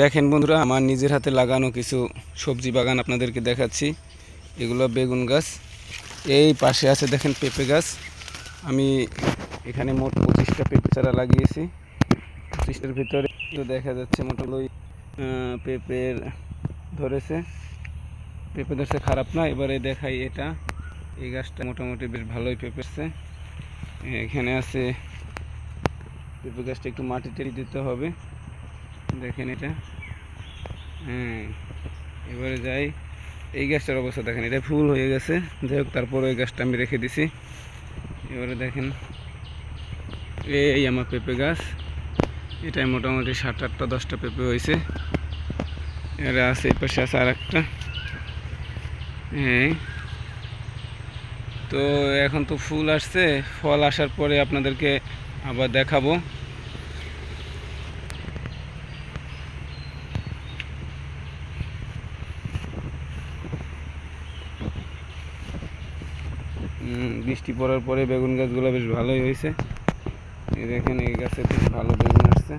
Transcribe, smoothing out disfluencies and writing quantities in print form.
দেখেন বন্ধুরা, আমার নিজের হাতে লাগানো কিছু সবজি বাগান আপনাদেরকে দেখাচ্ছি। এগুলো বেগুন গাছ, এই পাশে আছে দেখেন পেঁপে গাছ। আমি এখানে মোট 25টা পেঁপে চারা লাগিয়েছি। 25টার ভিতরে দেখা যাচ্ছে মোটামুটি পেঁপের ধরেছে, পেঁপে ধরছে, খারাপ না। এবারে দেখাই এটা, এই গাছটা মোটামুটি বেশ ভালোই পেঁপেছে। এখানে আছে পেঁপে গাছটা, একটু মাটি টেনে দিতে হবে। দেখেন এটা, এবারে যাই, এই গাছটার অবস্থা দেখেন, এটা ফুল হয়ে গেছে। যাই হোক, তারপরে এই গাছটা আমি রেখে দিছি। এবারে দেখেন, এই আমার পেঁপে গাছ, এটাই মোটামুটি 7, 8, 10টা পেঁপে হয়েছে। এর আছে, এই পাশে আছে আর একটা। তো এখন তো ফুল আসছে, ফল আসার পরে আপনাদেরকে আবার দেখাবো। বৃষ্টি পড়ার পরে বেগুন গাছগুলো বেশ ভালোই হয়েছে। এই দেখেন, এই গাছে বেশ ভালো বেগুন আসছে।